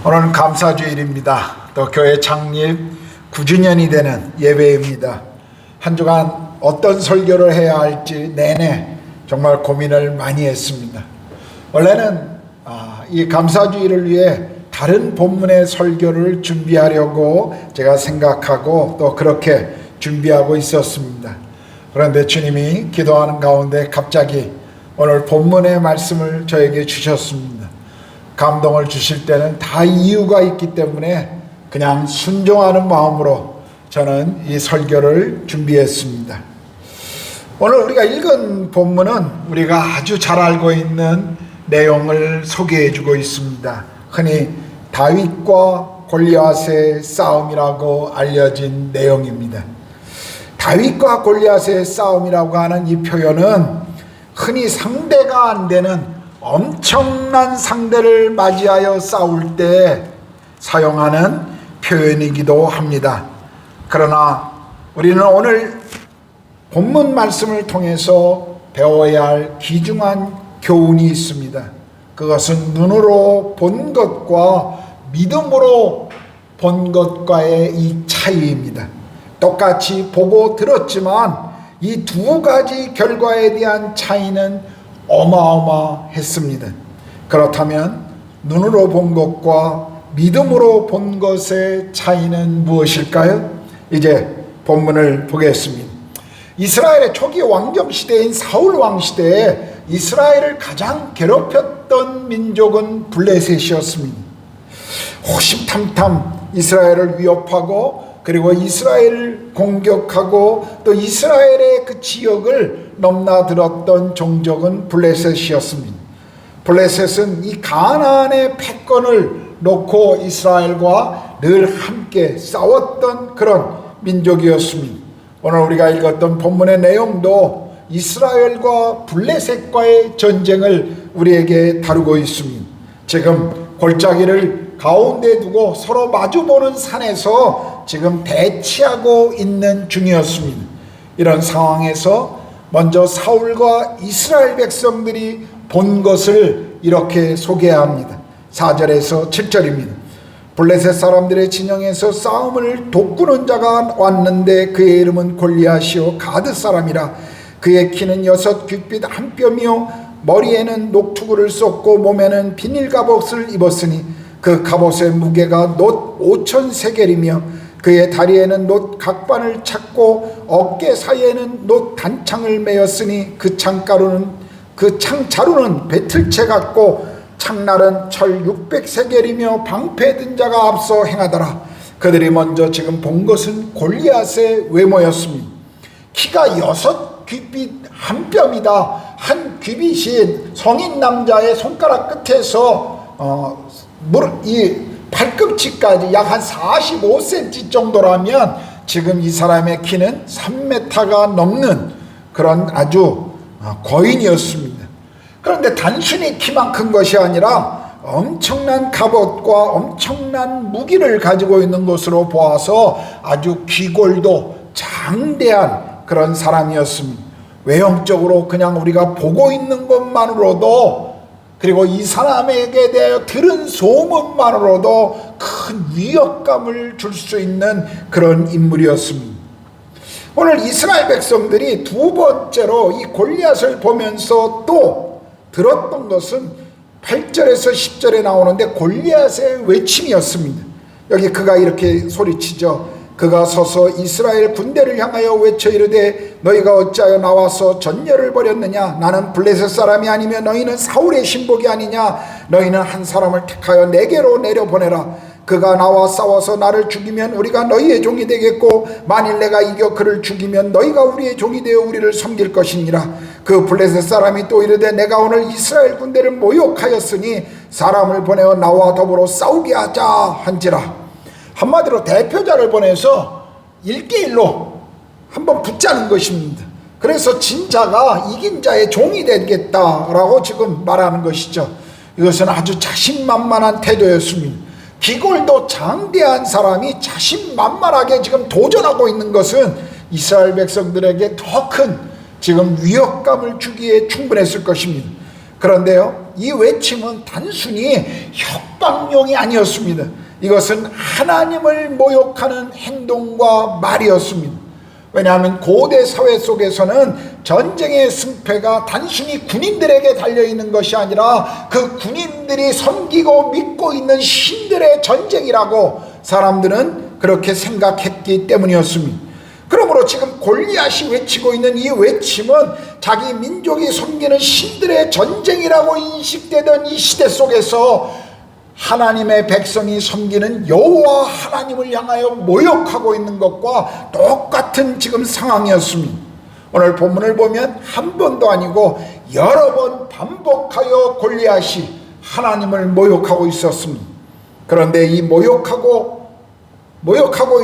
오늘은 감사주일입니다. 또 교회 창립 9주년이 되는 예배입니다. 한 주간 어떤 설교를 해야 할지 내내 정말 고민을 많이 했습니다. 원래는 이 감사주일을 위해 다른 본문의 설교를 준비하려고 제가 생각하고 또 그렇게 준비하고 있었습니다. 그런데 주님이 기도하는 가운데 갑자기 오늘 본문의 말씀을 저에게 주셨습니다. 감동을 주실 때는 다 이유가 있기 때문에 그냥 순종하는 마음으로 저는 이 설교를 준비했습니다. 오늘 우리가 읽은 본문은 우리가 아주 잘 알고 있는 내용을 소개해 주고 있습니다. 흔히 다윗과 골리앗의 싸움이라고 알려진 내용입니다. 다윗과 골리앗의 싸움이라고 하는 이 표현은 흔히 상대가 안 되는 엄청난 상대를 맞이하여 싸울 때 사용하는 표현이기도 합니다. 그러나 우리는 오늘 본문 말씀을 통해서 배워야 할 귀중한 교훈이 있습니다. 그것은 눈으로 본 것과 믿음으로 본 것과의 이 차이입니다. 똑같이 보고 들었지만 이 두 가지 결과에 대한 차이는 어마어마했습니다. 그렇다면 눈으로 본 것과 믿음으로 본 것의 차이는 무엇일까요? 이제 본문을 보겠습니다. 이스라엘의 초기 왕정 시대인 사울 왕 시대에 이스라엘을 가장 괴롭혔던 민족은 블레셋이었습니다. 호심탐탐 이스라엘을 위협하고 그리고 이스라엘을 공격하고 또 이스라엘의 그 지역을 넘나들었던 종족은 블레셋이었습니다. 블레셋은 이 가나안의 패권을 놓고 이스라엘과 늘 함께 싸웠던 그런 민족이었습니다. 오늘 우리가 읽었던 본문의 내용도 이스라엘과 블레셋과의 전쟁을 우리에게 다루고 있습니다. 지금 골짜기를 가운데 두고 서로 마주보는 산에서 지금 대치하고 있는 중이었습니다. 이런 상황에서 먼저 사울과 이스라엘 백성들이 본 것을 이렇게 소개합니다. 4절에서 7절입니다. 블레셋 사람들의 진영에서 싸움을 돕구는 자가 왔는데 그의 이름은 골리앗이요 가드 사람이라. 그의 키는 6 귓빛 한 뼘이요 머리에는 녹투구를 썼고 몸에는 비닐 갑옷을 입었으니 그 갑옷의 무게가 놋 5천 세겔이며 그의 다리에는 놋 각반을 찼고 어깨 사이에는 놋 단창을 메었으니 그 창자루는 배틀채 같고 창날은 철 600세겔이며 방패 든 자가 앞서 행하더라. 그들이 먼저 지금 본 것은 골리앗의 외모였습니다. 키가 6 귓빛 한 뼘이다. 한 귓빛이 성인 남자의 손가락 끝에서 이 발꿈치까지 약 한 45cm 정도라면 지금 이 사람의 키는 3m가 넘는 그런 아주 거인이었습니다. 그런데 단순히 키만 큰 것이 아니라 엄청난 갑옷과 엄청난 무기를 가지고 있는 것으로 보아서 아주 귀골도 장대한 그런 사람이었습니다. 외형적으로 그냥 우리가 보고 있는 것만으로도 그리고 이 사람에게 대하여 들은 소문만으로도 큰 위협감을 줄 수 있는 그런 인물이었습니다. 오늘 이스라엘 백성들이 두 번째로 이 골리앗을 보면서 또 들었던 것은 8절에서 10절에 나오는데 골리앗의 외침이었습니다. 여기 그가 이렇게 소리치죠. 그가 서서 이스라엘 군대를 향하여 외쳐 이르되 너희가 어찌하여 나와서 전열을 벌였느냐. 나는 블레셋 사람이 아니며 너희는 사울의 신복이 아니냐. 너희는 한 사람을 택하여 내게로 내려보내라. 그가 나와 싸워서 나를 죽이면 우리가 너희의 종이 되겠고 만일 내가 이겨 그를 죽이면 너희가 우리의 종이 되어 우리를 섬길 것이니라. 그 블레셋 사람이 또 이르되 내가 오늘 이스라엘 군대를 모욕하였으니 사람을 보내어 나와 더불어 싸우게 하자 한지라. 한마디로 대표자를 보내서 1대1로 한번 붙자는 것입니다. 그래서 진자가 이긴 자의 종이 되겠다라고 지금 말하는 것이죠. 이것은 아주 자신만만한 태도였습니다. 기골도 장대한 사람이 자신만만하게 지금 도전하고 있는 것은 이스라엘 백성들에게 더 큰 지금 위협감을 주기에 충분했을 것입니다. 그런데요, 이 외침은 단순히 협박용이 아니었습니다. 이것은 하나님을 모욕하는 행동과 말이었습니다. 왜냐하면 고대 사회 속에서는 전쟁의 승패가 단순히 군인들에게 달려있는 것이 아니라 그 군인들이 섬기고 믿고 있는 신들의 전쟁이라고 사람들은 그렇게 생각했기 때문이었습니다. 그러므로 지금 골리앗이 외치고 있는 이 외침은 자기 민족이 섬기는 신들의 전쟁이라고 인식되던 이 시대 속에서 하나님의 백성이 섬기는 여호와 하나님을 향하여 모욕하고 있는 것과 똑같은 지금 상황이었습니다. 오늘 본문을 보면 한 번도 아니고 여러 번 반복하여 골리앗이 하나님을 모욕하고 있었습니다. 그런데 이 모욕하고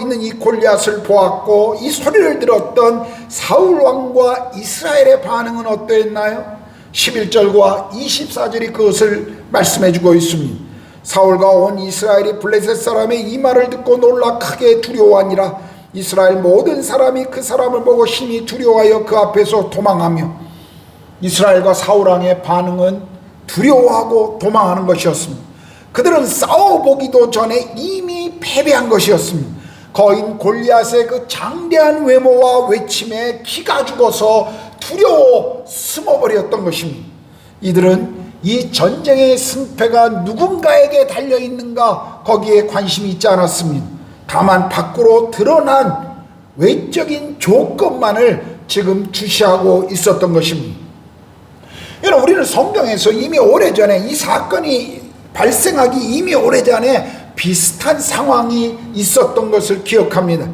있는 이 골리앗을 보았고 이 소리를 들었던 사울 왕과 이스라엘의 반응은 어떠했나요? 11절과 24절이 그것을 말씀해 주고 있습니다. 사울과 온 이스라엘이 블레셋 사람의 이 말을 듣고 놀라 크게 두려워하니라. 이스라엘 모든 사람이 그 사람을 보고 심히 두려워하여 그 앞에서 도망하며, 이스라엘과 사울 왕의 반응은 두려워하고 도망하는 것이었습니다. 그들은 싸워보기도 전에 이미 패배한 것이었습니다. 거인 골리앗의 그 장대한 외모와 외침에 기가 죽어서 두려워 숨어버렸던 것입니다. 이들은 이 전쟁의 승패가 누군가에게 달려있는가 거기에 관심이 있지 않았습니다. 다만 밖으로 드러난 외적인 조건만을 지금 주시하고 있었던 것입니다. 여러분, 우리는 성경에서 이미 오래전에 이 사건이 발생하기 이미 오래전에 비슷한 상황이 있었던 것을 기억합니다.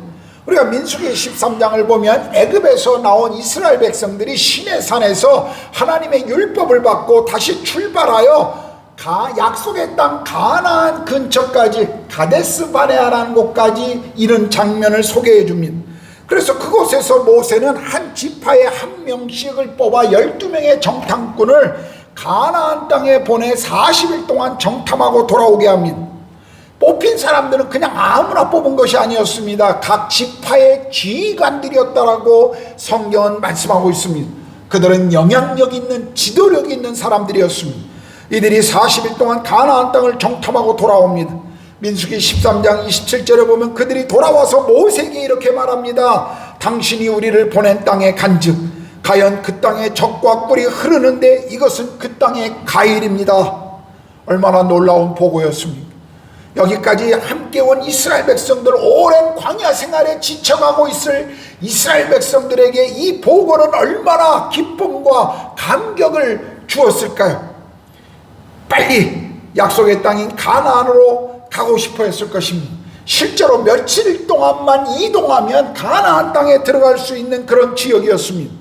우리가 민수기 13장을 보면 애굽에서 나온 이스라엘 백성들이 시내산에서 하나님의 율법을 받고 다시 출발하여 약속의 땅 가나안 근처까지 가데스 바네아라는 곳까지 이른 장면을 소개해 줍니다. 그래서 그곳에서 모세는 한 지파에 한 명씩을 뽑아 12명의 정탐꾼을 가나안 땅에 보내 40일 동안 정탐하고 돌아오게 합니다. 뽑힌 사람들은 그냥 아무나 뽑은 것이 아니었습니다. 각 지파의 지휘관들이었다라고 성경은 말씀하고 있습니다. 그들은 영향력 있는 지도력 있는 사람들이었습니다. 이들이 40일 동안 가나안 땅을 정탐하고 돌아옵니다. 민수기 13장 27절에 보면 그들이 돌아와서 모세에게 이렇게 말합니다. 당신이 우리를 보낸 땅에 간즉 과연 그 땅에 젖과 꿀이 흐르는데 이것은 그 땅의 가일입니다. 얼마나 놀라운 보고였습니까? 여기까지 함께 온 이스라엘 백성들, 오랜 광야 생활에 지쳐가고 있을 이스라엘 백성들에게 이 보고는 얼마나 기쁨과 감격을 주었을까요? 빨리 약속의 땅인 가나안으로 가고 싶어 했을 것입니다. 실제로 며칠 동안만 이동하면 가나안 땅에 들어갈 수 있는 그런 지역이었습니다.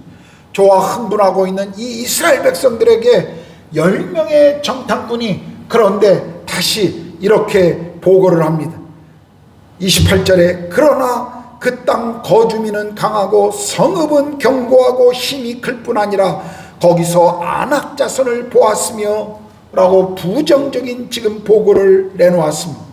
저와 흥분하고 있는 이 이스라엘 백성들에게 10명의 정탐꾼이 그런데 다시 이렇게 보고를 합니다. 28절에 그러나 그 땅 거주민은 강하고 성읍은 견고하고 힘이 클 뿐 아니라 거기서 안악 자손을 보았으며 라고 부정적인 지금 보고를 내놓았습니다.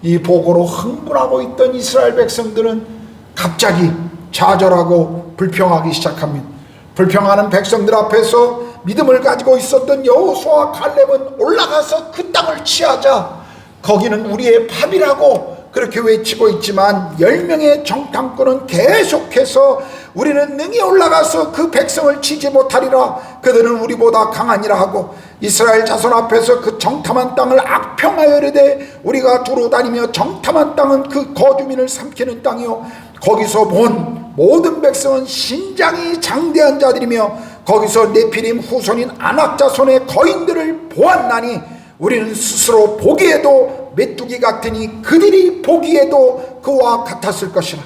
이 보고로 흥분하고 있던 이스라엘 백성들은 갑자기 좌절하고 불평하기 시작합니다. 불평하는 백성들 앞에서 믿음을 가지고 있었던 여호수아와 칼렙은 올라가서 그 땅을 취하자, 거기는 우리의 밥이라고 그렇게 외치고 있지만 10명의 정탐꾼은 계속해서 우리는 능히 올라가서 그 백성을 치지 못하리라, 그들은 우리보다 강하니라 하고 이스라엘 자손 앞에서 그 정탐한 땅을 악평하여 이르되 우리가 두루 다니며 정탐한 땅은 그 거주민을 삼키는 땅이요 거기서 본 모든 백성은 신장이 장대한 자들이며 거기서 네피림 후손인 아낙 자손의 거인들을 보았나니 우리는 스스로 보기에도 메뚜기 같으니 그들이 보기에도 그와 같았을 것이라.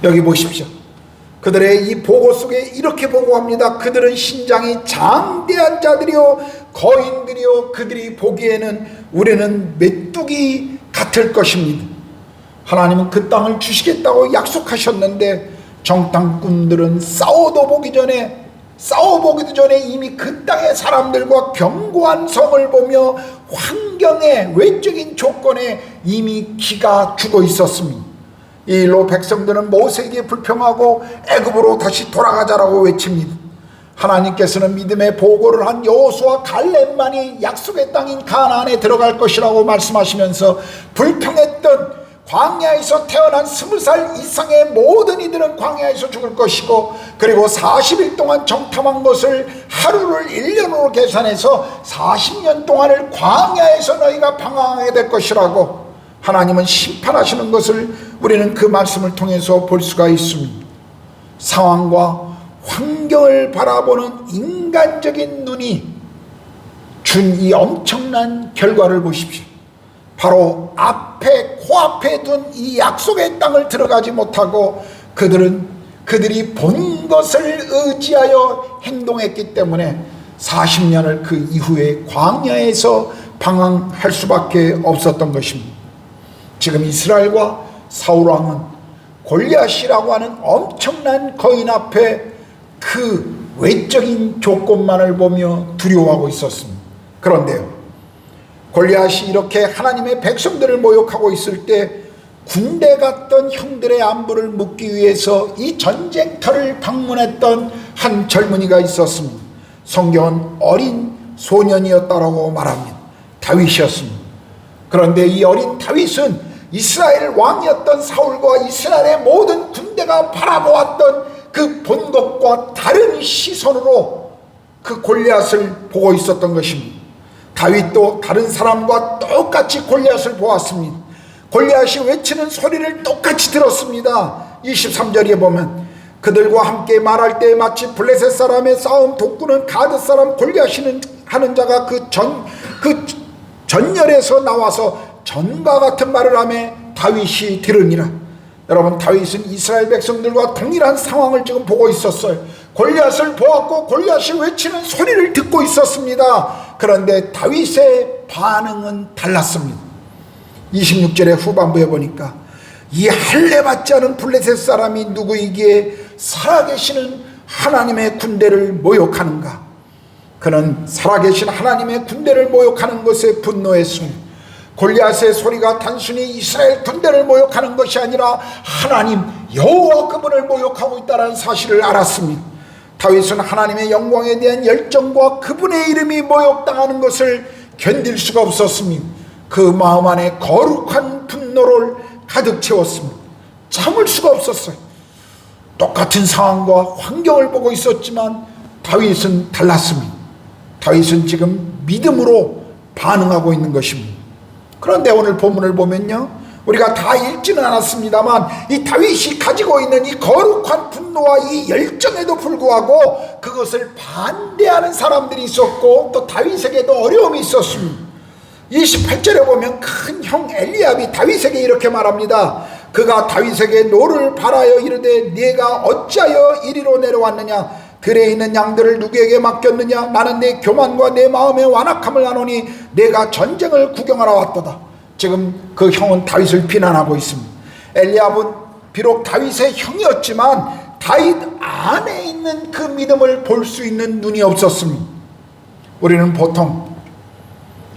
여기 보십시오. 그들의 이 보고 속에 이렇게 보고합니다. 그들은 신장이 장대한 자들이요 거인들이요 그들이 보기에는 우리는 메뚜기 같을 것입니다. 하나님은 그 땅을 주시겠다고 약속하셨는데 정탐꾼들은 싸워보기도 전에 이미 그 땅의 사람들과 견고한 성을 보며 환경의 외적인 조건에 이미 기가 죽어 있었습니다. 이 일로 백성들은 모세에게 불평하고 애굽으로 다시 돌아가자라고 외칩니다. 하나님께서는 믿음의 보고를 한 여호수아 갈렙만이 약속의 땅인 가나안에 들어갈 것이라고 말씀하시면서 불평했던 광야에서 태어난 20살 이상의 모든 이들은 광야에서 죽을 것이고, 그리고 40일 동안 정탐한 것을 하루를 1년으로 계산해서 40년 동안을 광야에서 너희가 방황하게 될 것이라고 하나님은 심판하시는 것을 우리는 그 말씀을 통해서 볼 수가 있습니다. 상황과 환경을 바라보는 인간적인 눈이 준 이 엄청난 결과를 보십시오. 바로 코앞에 둔 이 약속의 땅을 들어가지 못하고 그들이 본 것을 의지하여 행동했기 때문에 40년을 그 이후에 광야에서 방황할 수밖에 없었던 것입니다. 지금 이스라엘과 사울왕은 골리앗이라고 하는 엄청난 거인 앞에 그 외적인 조건만을 보며 두려워하고 있었습니다. 그런데요, 골리앗이 이렇게 하나님의 백성들을 모욕하고 있을 때 군대 갔던 형들의 안부를 묻기 위해서 이 전쟁터를 방문했던 한 젊은이가 있었습니다. 성경은 어린 소년이었다라고 말합니다. 다윗이었습니다. 그런데 이 어린 다윗은 이스라엘 왕이었던 사울과 이스라엘의 모든 군대가 바라보았던 그 본 것과 다른 시선으로 그 골리앗을 보고 있었던 것입니다. 다윗도 다른 사람과 똑같이 골리앗을 보았습니다. 골리앗이 외치는 소리를 똑같이 들었습니다. 23절에 보면 그들과 함께 말할 때 마치 블레셋 사람의 싸움 돋구는 가드 사람 골리앗이는 하는 자가 그 전열에서 나와서 전과 같은 말을 하며 다윗이 들으니라. 여러분, 다윗은 이스라엘 백성들과 동일한 상황을 지금 보고 있었어요. 골리앗을 보았고 골리앗이 외치는 소리를 듣고 있었습니다. 그런데 다윗의 반응은 달랐습니다. 26절의 후반부에 보니까 이 할례받지 않은 블레셋 사람이 누구이기에 살아계시는 하나님의 군대를 모욕하는가. 그는 살아계신 하나님의 군대를 모욕하는 것에 분노했습니다. 골리앗의 소리가 단순히 이스라엘 군대를 모욕하는 것이 아니라 하나님 여호와 그분을 모욕하고 있다는 사실을 알았습니다. 다윗은 하나님의 영광에 대한 열정과 그분의 이름이 모욕당하는 것을 견딜 수가 없었습니다. 그 마음 안에 거룩한 분노를 가득 채웠습니다. 참을 수가 없었어요. 똑같은 상황과 환경을 보고 있었지만 다윗은 달랐습니다. 다윗은 지금 믿음으로 반응하고 있는 것입니다. 그런데 오늘 본문을 보면요, 우리가 다 읽지는 않았습니다만 이 다윗이 가지고 있는 이 거룩한 분노와 이 열정에도 불구하고 그것을 반대하는 사람들이 있었고, 또 다윗에게도 어려움이 있었습니다. 28절에 보면 큰 형 엘리압이 다윗에게 이렇게 말합니다. 그가 다윗에게 노를 바라여 이르되 네가 어찌하여 이리로 내려왔느냐? 들에 있는 양들을 누구에게 맡겼느냐? 나는 내 교만과 내 마음의 완악함을 아노니 내가 전쟁을 구경하러 왔도다. 지금 그 형은 다윗을 비난하고 있습니다. 엘리압은 비록 다윗의 형이었지만 다윗 안에 있는 그 믿음을 볼 수 있는 눈이 없었습니다. 우리는 보통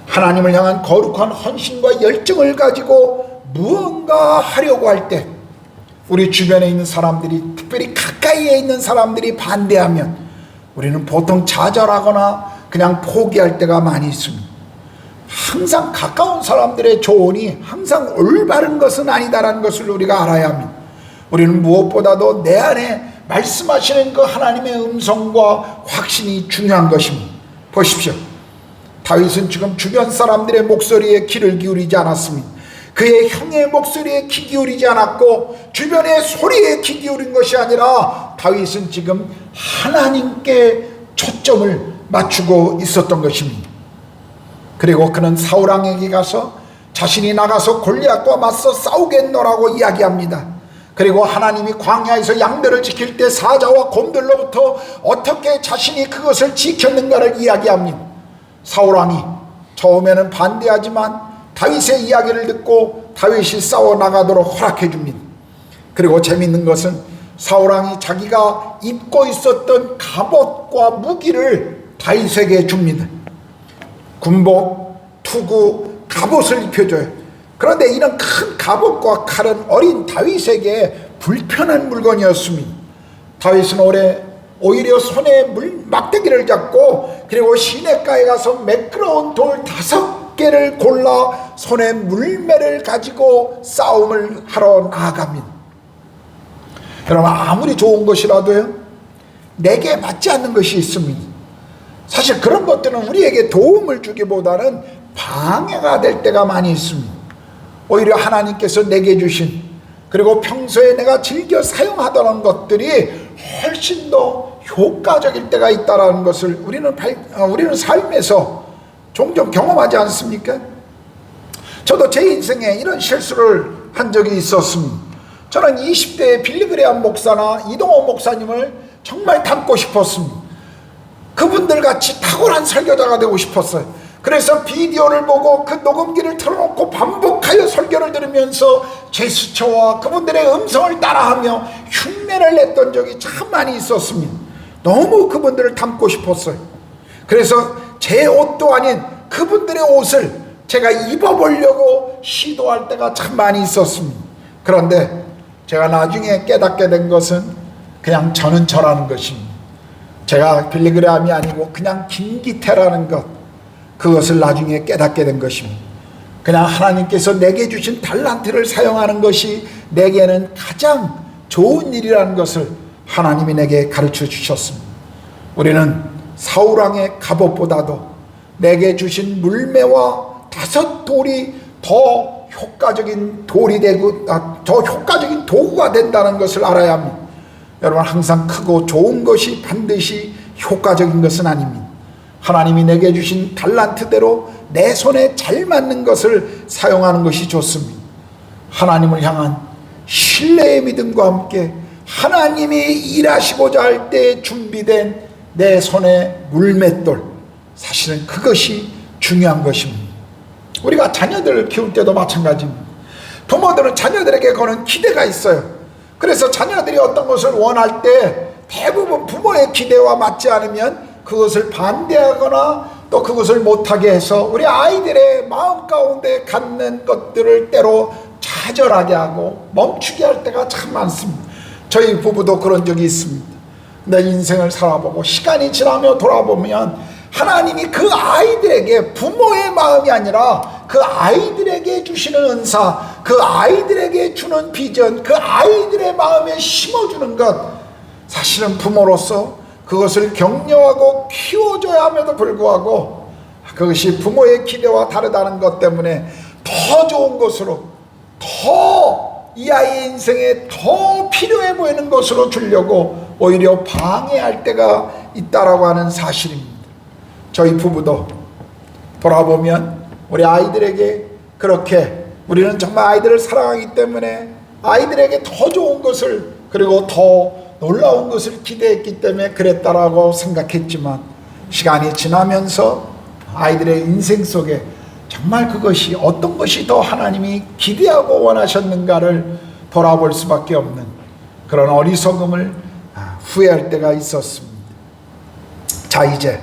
하나님을 향한 거룩한 헌신과 열정을 가지고 무언가 하려고 할 때 우리 주변에 있는 사람들이, 특별히 가까이에 있는 사람들이 반대하면 우리는 보통 좌절하거나 그냥 포기할 때가 많이 있습니다. 항상 가까운 사람들의 조언이 항상 올바른 것은 아니다라는 것을 우리가 알아야 합니다. 우리는 무엇보다도 내 안에 말씀하시는 그 하나님의 음성과 확신이 중요한 것입니다. 보십시오. 다윗은 지금 주변 사람들의 목소리에 귀를 기울이지 않았습니다. 그의 형의 목소리에 귀 기울이지 않았고 주변의 소리에 귀 기울인 것이 아니라 다윗은 지금 하나님께 초점을 맞추고 있었던 것입니다. 그리고 그는 사울왕에게 가서 자신이 나가서 골리앗과 맞서 싸우겠노라고 이야기합니다. 그리고 하나님이 광야에서 양들을 지킬 때 사자와 곰들로부터 어떻게 자신이 그것을 지켰는가를 이야기합니다. 사울왕이 처음에는 반대하지만 다윗의 이야기를 듣고 다윗이 싸워나가도록 허락해 줍니다. 그리고 재밌는 것은 사울왕이 자기가 입고 있었던 갑옷과 무기를 다윗에게 줍니다. 군복, 투구, 갑옷을 입혀줘요. 그런데 이런 큰 갑옷과 칼은 어린 다윗에게 불편한 물건이었습니다. 다윗은 오래 오히려 손에 막대기를 잡고 그리고 시냇가에 가서 매끄러운 돌 5개를 골라 손에 물매를 가지고 싸움을 하러 나아갑니다. 여러분, 아무리 좋은 것이라도요, 내게 맞지 않는 것이 있습니다. 사실 그런 것들은 우리에게 도움을 주기보다는 방해가 될 때가 많이 있습니다. 오히려 하나님께서 내게 주신, 그리고 평소에 내가 즐겨 사용하던 것들이 훨씬 더 효과적일 때가 있다는 것을 우리는 삶에서 종종 경험하지 않습니까? 저도 제 인생에 이런 실수를 한 적이 있었습니다. 저는 20대에 빌리그레암 목사나 이동호 목사님을 정말 닮고 싶었습니다. 그분들 같이 탁월한 설교자가 되고 싶었어요. 그래서 비디오를 보고 그 녹음기를 틀어놓고 반복하여 설교를 들으면서 제스처와 그분들의 음성을 따라하며 흉내를 냈던 적이 참 많이 있었습니다. 너무 그분들을 닮고 싶었어요. 그래서 제 옷도 아닌 그분들의 옷을 제가 입어보려고 시도할 때가 참 많이 있었습니다. 그런데 제가 나중에 깨닫게 된 것은 그냥 저는 저라는 것입니다. 제가 빌리그레암이 아니고 그냥 김기태라는 것, 그것을 나중에 깨닫게 된 것입니다. 그냥 하나님께서 내게 주신 달란트를 사용하는 것이 내게는 가장 좋은 일이라는 것을 하나님이 내게 가르쳐 주셨습니다. 우리는 사울왕의 갑옷보다도 내게 주신 물매와 5돌이 더 효과적인 돌이 되고 더 효과적인 도구가 된다는 것을 알아야 합니다. 여러분, 항상 크고 좋은 것이 반드시 효과적인 것은 아닙니다. 하나님이 내게 주신 달란트대로 내 손에 잘 맞는 것을 사용하는 것이 좋습니다. 하나님을 향한 신뢰의 믿음과 함께 하나님이 일하시고자 할 때 준비된 내 손에 물맷돌, 사실은 그것이 중요한 것입니다. 우리가 자녀들을 키울 때도 마찬가지입니다. 부모들은 자녀들에게 거는 기대가 있어요. 그래서 자녀들이 어떤 것을 원할 때 대부분 부모의 기대와 맞지 않으면 그것을 반대하거나 또 그것을 못하게 해서 우리 아이들의 마음 가운데 갖는 것들을 때로 좌절하게 하고 멈추게 할 때가 참 많습니다. 저희 부부도 그런 적이 있습니다. 내 인생을 살아보고 시간이 지나며 돌아보면 하나님이 그 아이들에게, 부모의 마음이 아니라 그 아이들에게 주시는 은사, 그 아이들에게 주는 비전, 그 아이들의 마음에 심어주는 것, 사실은 부모로서 그것을 격려하고 키워줘야 함에도 불구하고 그것이 부모의 기대와 다르다는 것 때문에 더 좋은 것으로, 더 이 아이의 인생에 더 필요해 보이는 것으로 주려고 오히려 방해할 때가 있다라고 하는 사실입니다. 저희 부부도 돌아보면 우리 아이들에게 그렇게, 우리는 정말 아이들을 사랑하기 때문에 아이들에게 더 좋은 것을, 그리고 더 놀라운 것을 기대했기 때문에 그랬다라고 생각했지만, 시간이 지나면서 아이들의 인생 속에 정말 그것이 어떤 것이 더 하나님이 기대하고 원하셨는가를 돌아볼 수밖에 없는 그런 어리석음을 후회할 때가 있었습니다. 자, 이제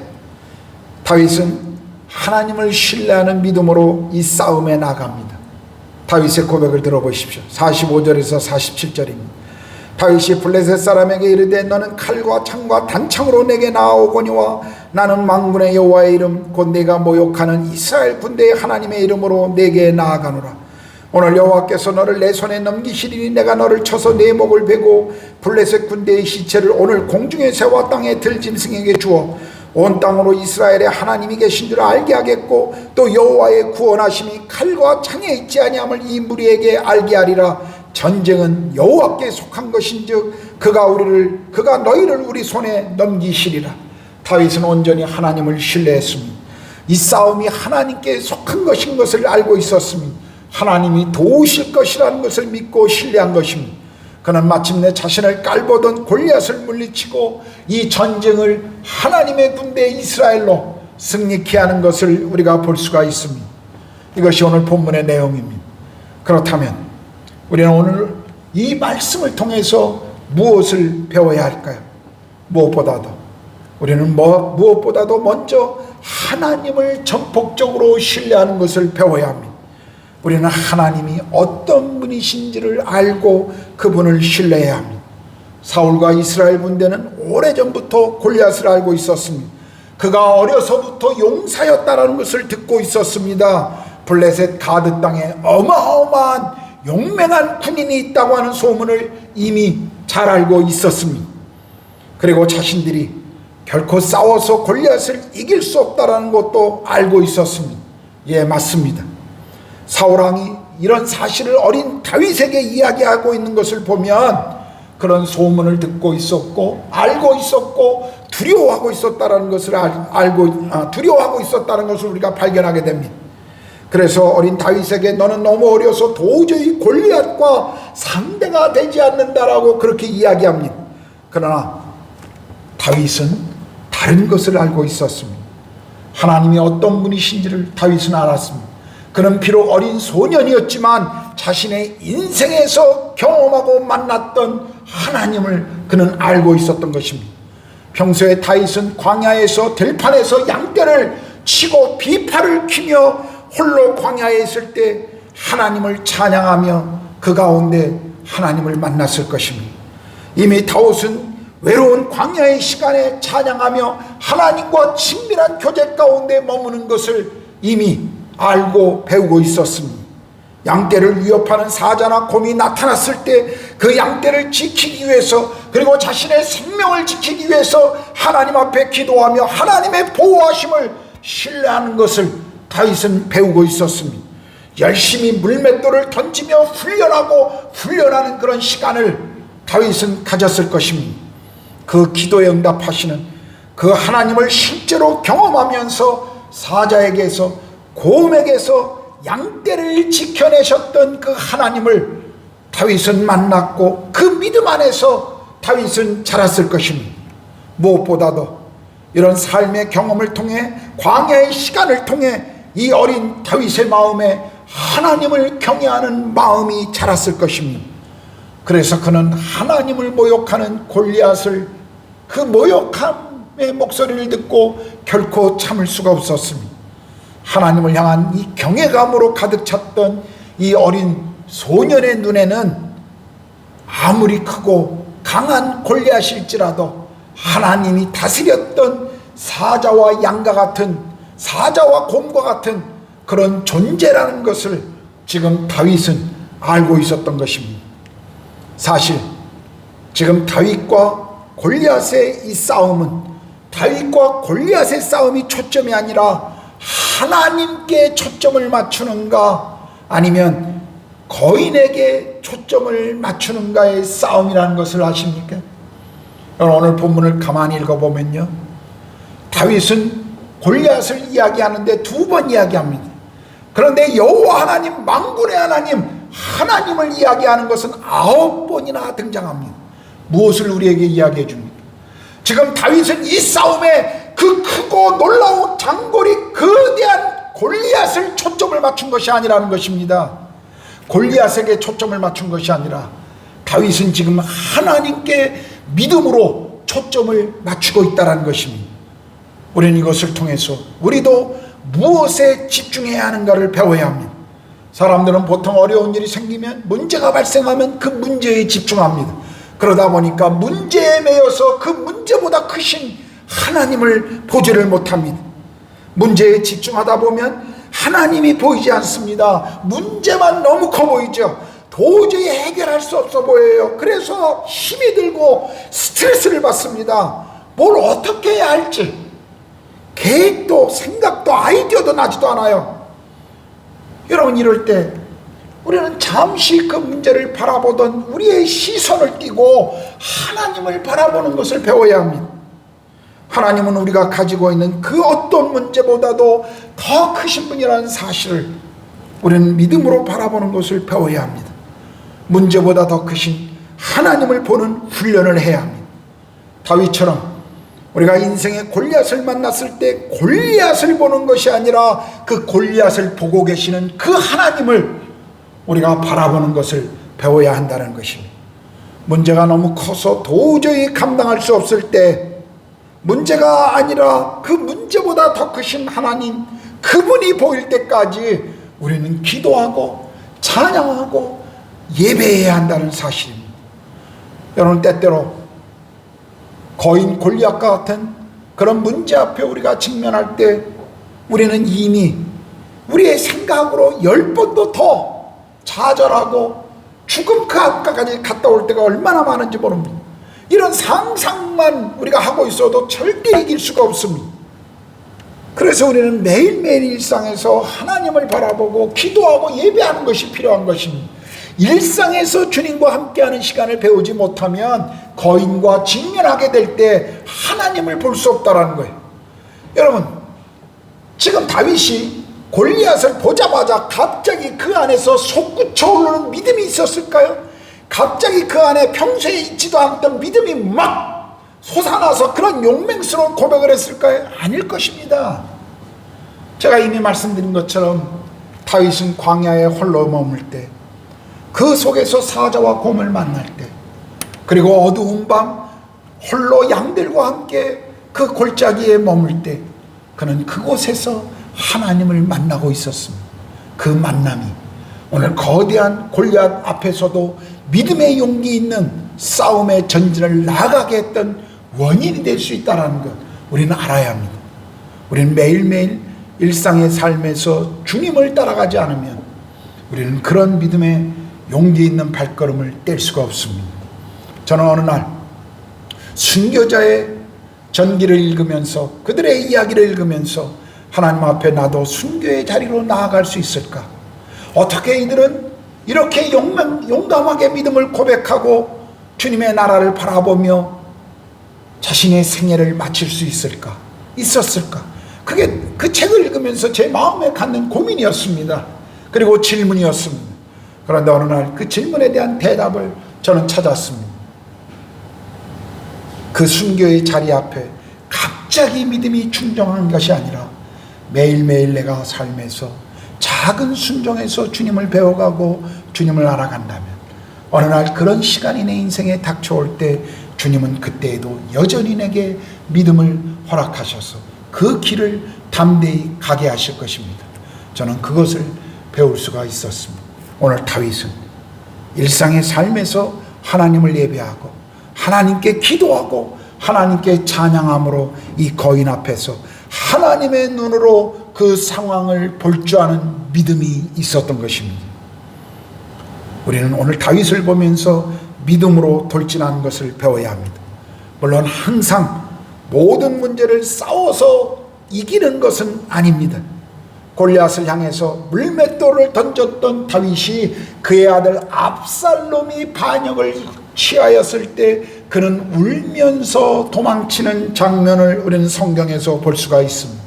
다윗은 하나님을 신뢰하는 믿음으로 이 싸움에 나갑니다. 다윗의 고백을 들어보십시오. 45절에서 47절입니다. 다윗이 블레셋 사람에게 이르되 너는 칼과 창과 단창으로 내게 나아오거니와 나는 만군의 여호와의 이름 곧 내가 모욕하는 이스라엘 군대의 하나님의 이름으로 내게 나아가노라. 오늘 여호와께서 너를 내 손에 넘기시리니 내가 너를 쳐서 내 목을 베고 블레셋 군대의 시체를 오늘 공중의 새와 땅의 들짐승에게 주어 온 땅으로 이스라엘의 하나님이 계신 줄 알게 하겠고 또 여호와의 구원하심이 칼과 창에 있지 아니함을 이 무리에게 알게 하리라. 전쟁은 여호와께 속한 것인즉 그가 너희를 우리 손에 넘기시리라. 다윗은 온전히 하나님을 신뢰했습니다. 이 싸움이 하나님께 속한 것인 것을 알고 있었습니다. 하나님이 도우실 것이라는 것을 믿고 신뢰한 것입니다. 그는 마침내 자신을 깔보던 골리앗을 물리치고 이 전쟁을 하나님의 군대 이스라엘로 승리케 하는 것을 우리가 볼 수가 있습니다. 이것이 오늘 본문의 내용입니다. 그렇다면 우리는 오늘 이 말씀을 통해서 무엇을 배워야 할까요? 무엇보다도 먼저 하나님을 전폭적으로 신뢰하는 것을 배워야 합니다. 우리는 하나님이 어떤 분이신지를 알고 그분을 신뢰해야 합니다. 사울과 이스라엘 군대는 오래전부터 골리앗을 알고 있었습니다. 그가 어려서부터 용사였다라는 것을 듣고 있었습니다. 블레셋 가드 땅에 어마어마한 용맹한 군인이 있다고 하는 소문을 이미 잘 알고 있었습니다. 그리고 자신들이 결코 싸워서 골리앗을 이길 수 없다라는 것도 알고 있었습니다. 예, 맞습니다. 사울왕이 이런 사실을 어린 다윗에게 이야기하고 있는 것을 보면 그런 소문을 듣고 있었고 알고 있었고 두려워하고 있었다라는 것을 두려워하고 있었다는 것을 우리가 발견하게 됩니다. 그래서 어린 다윗에게 너는 너무 어려서 도저히 골리앗과 상대가 되지 않는다라고 그렇게 이야기합니다. 그러나 다윗은 다른 것을 알고 있었습니다. 하나님이 어떤 분이신지를 다윗은 알았습니다. 그는 비록 어린 소년이었지만 자신의 인생에서 경험하고 만났던 하나님을 그는 알고 있었던 것입니다. 평소에 다윗은 광야에서 들판에서 양떼를 치고 비파를 키며 홀로 광야에 있을 때 하나님을 찬양하며 그 가운데 하나님을 만났을 것입니다. 이미 다윗은 외로운 광야의 시간에 찬양하며 하나님과 친밀한 교제 가운데 머무는 것을 이미 알고 배우고 있었습니다. 양떼를 위협하는 사자나 곰이 나타났을 때 그 양떼를 지키기 위해서 그리고 자신의 생명을 지키기 위해서 하나님 앞에 기도하며 하나님의 보호하심을 신뢰하는 것을 다윗은 배우고 있었습니다. 열심히 물맷돌을 던지며 훈련하는 그런 시간을 다윗은 가졌을 것입니다. 그 기도에 응답하시는 그 하나님을 실제로 경험하면서 사자에게서 곰에게서 양떼를 지켜내셨던 그 하나님을 다윗은 만났고 그 믿음 안에서 다윗은 자랐을 것입니다. 무엇보다도 이런 삶의 경험을 통해 광야의 시간을 통해 이 어린 다윗의 마음에 하나님을 경외하는 마음이 자랐을 것입니다. 그래서 그는 하나님을 모욕하는 골리앗을 그 모욕함의 목소리를 듣고 결코 참을 수가 없었습니다. 하나님을 향한 이 경외감으로 가득 찼던 이 어린 소년의 눈에는 아무리 크고 강한 골리앗일지라도 하나님이 다스렸던 사자와 곰과 같은 그런 존재라는 것을 지금 다윗은 알고 있었던 것입니다. 사실 지금 다윗과 골리앗의 이 싸움은 다윗과 골리앗의 싸움이 초점이 아니라 하나님께 초점을 맞추는가 아니면 거인에게 초점을 맞추는가의 싸움이라는 것을 아십니까? 오늘 본문을 가만히 읽어보면요, 다윗은 골리앗을 이야기하는데 2번 이야기합니다. 그런데 여호와 하나님, 만군의 하나님을 이야기하는 것은 9번이나 등장합니다. 무엇을 우리에게 이야기해 줍니까? 지금 다윗은 이 싸움에 그 크고 놀라운 장골이 거대한 골리앗을 초점을 맞춘 것이 아니라는 것입니다. 골리앗에게 초점을 맞춘 것이 아니라 다윗은 지금 하나님께 믿음으로 초점을 맞추고 있다는 것입니다. 우리는 이것을 통해서 우리도 무엇에 집중해야 하는가를 배워야 합니다. 사람들은 보통 어려운 일이 생기면, 문제가 발생하면 그 문제에 집중합니다. 그러다 보니까 문제에 매여서 그 문제보다 크신 하나님을 보지를 못합니다. 문제에 집중하다 보면 하나님이 보이지 않습니다. 문제만 너무 커 보이죠. 도저히 해결할 수 없어 보여요. 그래서 힘이 들고 스트레스를 받습니다. 뭘 어떻게 해야 할지 계획도 생각도 아이디어도 나지도 않아요. 여러분, 이럴 때 우리는 잠시 그 문제를 바라보던 우리의 시선을 띄고 하나님을 바라보는 것을 배워야 합니다. 하나님은 우리가 가지고 있는 그 어떤 문제보다도 더 크신 분이라는 사실을 우리는 믿음으로 바라보는 것을 배워야 합니다. 문제보다 더 크신 하나님을 보는 훈련을 해야 합니다. 다윗처럼 우리가 인생의 골리앗을 만났을 때 골리앗을 보는 것이 아니라 그 골리앗을 보고 계시는 그 하나님을 우리가 바라보는 것을 배워야 한다는 것입니다. 문제가 너무 커서 도저히 감당할 수 없을 때, 문제가 아니라 그 문제보다 더 크신 하나님, 그분이 보일 때까지 우리는 기도하고 찬양하고 예배해야 한다는 사실입니다. 여러분, 때때로 거인 골리앗과 같은 그런 문제 앞에 우리가 직면할 때 우리는 이미 우리의 생각으로 10번도 더 좌절하고 죽음 그 앞까지 갔다 올 때가 얼마나 많은지 모릅니다. 이런 상상만 우리가 하고 있어도 절대 이길 수가 없습니다. 그래서 우리는 매일매일 일상에서 하나님을 바라보고 기도하고 예배하는 것이 필요한 것입니다. 일상에서 주님과 함께하는 시간을 배우지 못하면 거인과 직면하게 될 때 하나님을 볼 수 없다는 거예요. 여러분, 지금 다윗이 골리앗을 보자마자 갑자기 그 안에서 솟구쳐 오르는 믿음이 있었을까요? 갑자기 그 안에 평소에 있지도 않던 믿음이 막 솟아나서 그런 용맹스러운 고백을 했을까요? 아닐 것입니다. 제가 이미 말씀드린 것처럼 다윗은 광야에 홀로 머물 때, 그 속에서 사자와 곰을 만날 때, 그리고 어두운 밤 홀로 양들과 함께 그 골짜기에 머물 때 그는 그곳에서 하나님을 만나고 있었습니다. 그 만남이 오늘 거대한 골리앗 앞에서도 믿음의 용기 있는 싸움의 전진을 나아가게 했던 원인이 될 수 있다는 것 우리는 알아야 합니다. 우리는 매일매일 일상의 삶에서 주님을 따라가지 않으면 우리는 그런 믿음의 용기 있는 발걸음을 뗄 수가 없습니다. 저는 어느 날 순교자의 전기를 읽으면서, 그들의 이야기를 읽으면서 하나님 앞에 나도 순교의 자리로 나아갈 수 있을까? 어떻게 이들은 이렇게 용감하게 믿음을 고백하고 주님의 나라를 바라보며 자신의 생애를 마칠 수 있었을까? 그게 그 책을 읽으면서 제 마음에 갖는 고민이었습니다. 그리고 질문이었습니다. 그런데 어느 날 그 질문에 대한 대답을 저는 찾았습니다. 그 순교의 자리 앞에 갑자기 믿음이 충정한 것이 아니라 매일매일 내가 삶에서 작은 순종에서 주님을 배워가고 주님을 알아간다면 어느 날 그런 시간이 내 인생에 닥쳐올 때 주님은 그때에도 여전히 내게 믿음을 허락하셔서 그 길을 담대히 가게 하실 것입니다. 저는 그것을 배울 수가 있었습니다. 오늘 다윗은 일상의 삶에서 하나님을 예배하고 하나님께 기도하고 하나님께 찬양함으로 이 거인 앞에서 하나님의 눈으로 그 상황을 볼 줄 아는 믿음이 있었던 것입니다. 우리는 오늘 다윗을 보면서 믿음으로 돌진하는 것을 배워야 합니다. 물론 항상 모든 문제를 싸워서 이기는 것은 아닙니다. 골리앗을 향해서 물맷돌을 던졌던 다윗이 그의 아들 압살롬이 반역을 취하였을 때 그는 울면서 도망치는 장면을 우리는 성경에서 볼 수가 있습니다.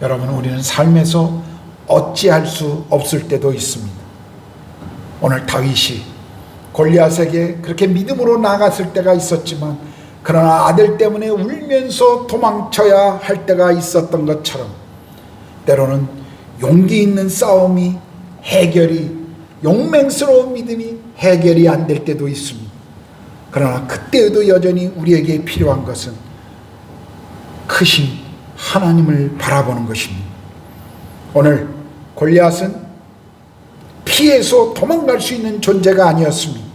여러분, 우리는 삶에서 어찌할 수 없을 때도 있습니다. 오늘 다윗이 골리앗에게 그렇게 믿음으로 나갔을 때가 있었지만 그러나 아들 때문에 울면서 도망쳐야 할 때가 있었던 것처럼 때로는 용기 있는 싸움이 용맹스러운 믿음이 해결이 안 될 때도 있습니다. 그러나 그때에도 여전히 우리에게 필요한 것은 크신 하나님을 바라보는 것입니다. 오늘 골리앗은 피해서 도망갈 수 있는 존재가 아니었습니다.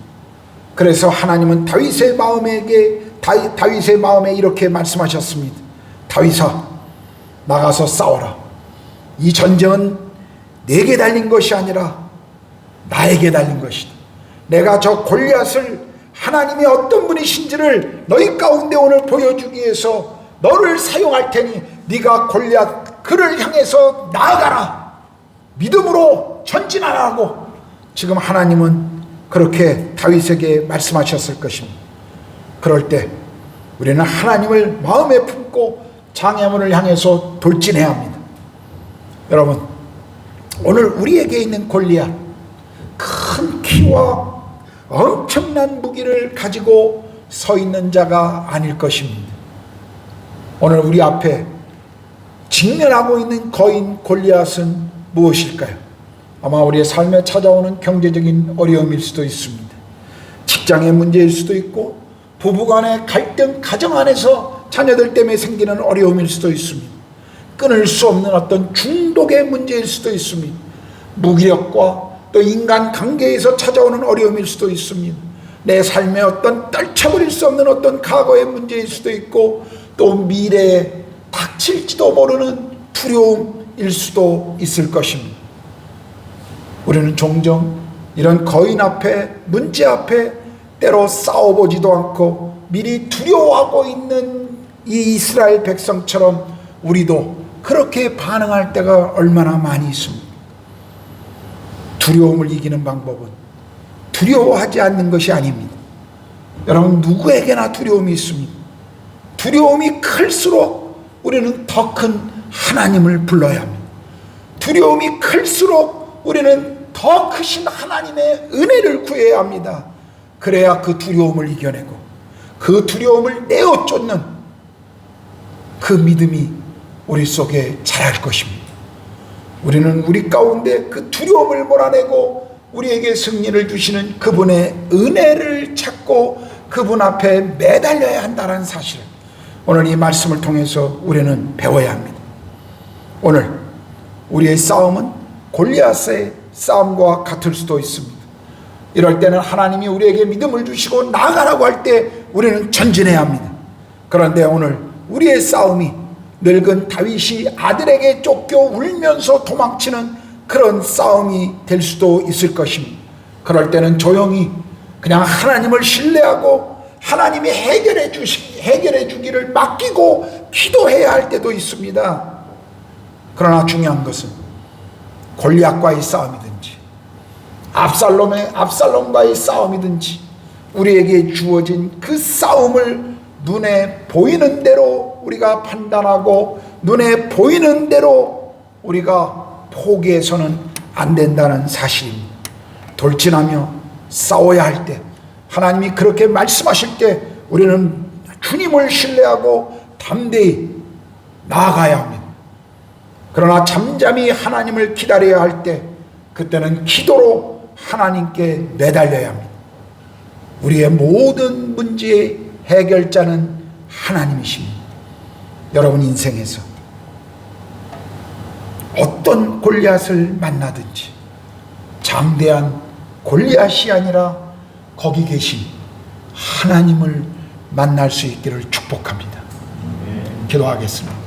그래서 하나님은 다윗의 마음에 이렇게 말씀하셨습니다. 다윗아, 나가서 싸워라. 이 전쟁은 내게 달린 것이 아니라 나에게 달린 것이다. 내가 저 골리앗을 하나님이 어떤 분이신지를 너희 가운데 오늘 보여주기 위해서 너를 사용할 테니 네가 골리앗 그를 향해서 나아가라. 믿음으로 전진하라고 지금 하나님은 그렇게 다윗에게 말씀하셨을 것입니다. 그럴 때 우리는 하나님을 마음에 품고 장애물을 향해서 돌진해야 합니다. 여러분, 오늘 우리에게 있는 골리앗, 큰 키와 엄청난 무기를 가지고 서 있는 자가 아닐 것입니다. 오늘 우리 앞에 직면하고 있는 거인 골리앗은 무엇일까요? 아마 우리의 삶에 찾아오는 경제적인 어려움일 수도 있습니다. 직장의 문제일 수도 있고 부부간의 갈등, 가정 안에서 자녀들 때문에 생기는 어려움일 수도 있습니다. 끊을 수 없는 어떤 중독의 문제일 수도 있습니다. 무기력과 또 인간관계에서 찾아오는 어려움일 수도 있습니다. 내 삶의 어떤 떨쳐버릴 수 없는 어떤 과거의 문제일 수도 있고, 또 미래에 닥칠지도 모르는 두려움일 수도 있을 것입니다. 우리는 종종 이런 거인 앞에, 문제 앞에 때로 싸워보지도 않고 미리 두려워하고 있는 이 이스라엘 백성처럼 우리도 그렇게 반응할 때가 얼마나 많이 있습니다. 두려움을 이기는 방법은 두려워하지 않는 것이 아닙니다. 여러분, 누구에게나 두려움이 있습니다. 두려움이 클수록 우리는 더 큰 하나님을 불러야 합니다. 두려움이 클수록 우리는 더 크신 하나님의 은혜를 구해야 합니다. 그래야 그 두려움을 이겨내고 그 두려움을 내어 쫓는 그 믿음이 우리 속에 자랄 것입니다. 우리는 우리 가운데 그 두려움을 몰아내고 우리에게 승리를 주시는 그분의 은혜를 찾고 그분 앞에 매달려야 한다는 사실을 오늘 이 말씀을 통해서 우리는 배워야 합니다. 오늘 우리의 싸움은 골리앗의 싸움과 같을 수도 있습니다. 이럴 때는 하나님이 우리에게 믿음을 주시고 나아가라고 할 때 우리는 전진해야 합니다. 그런데 오늘 우리의 싸움이 늙은 다윗이 아들에게 쫓겨 울면서 도망치는 그런 싸움이 될 수도 있을 것입니다. 그럴 때는 조용히 그냥 하나님을 신뢰하고 하나님이 해결해 주기를 맡기고 기도해야 할 때도 있습니다. 그러나 중요한 것은 골리앗과의 싸움이든지 압살롬과의 싸움이든지 우리에게 주어진 그 싸움을 눈에 보이는 대로 우리가 판단하고 눈에 보이는 대로 우리가 포기해서는 안 된다는 사실입니다. 돌진하며 싸워야 할 때, 하나님이 그렇게 말씀하실 때 우리는 주님을 신뢰하고 담대히 나아가야 합니다. 그러나 잠잠히 하나님을 기다려야 할 때 그때는 기도로 하나님께 매달려야 합니다. 우리의 모든 문제의 해결자는 하나님이십니다. 여러분 인생에서 어떤 골리앗을 만나든지 장대한 골리앗이 아니라 거기 계신 하나님을 만날 수 있기를 축복합니다. 기도하겠습니다.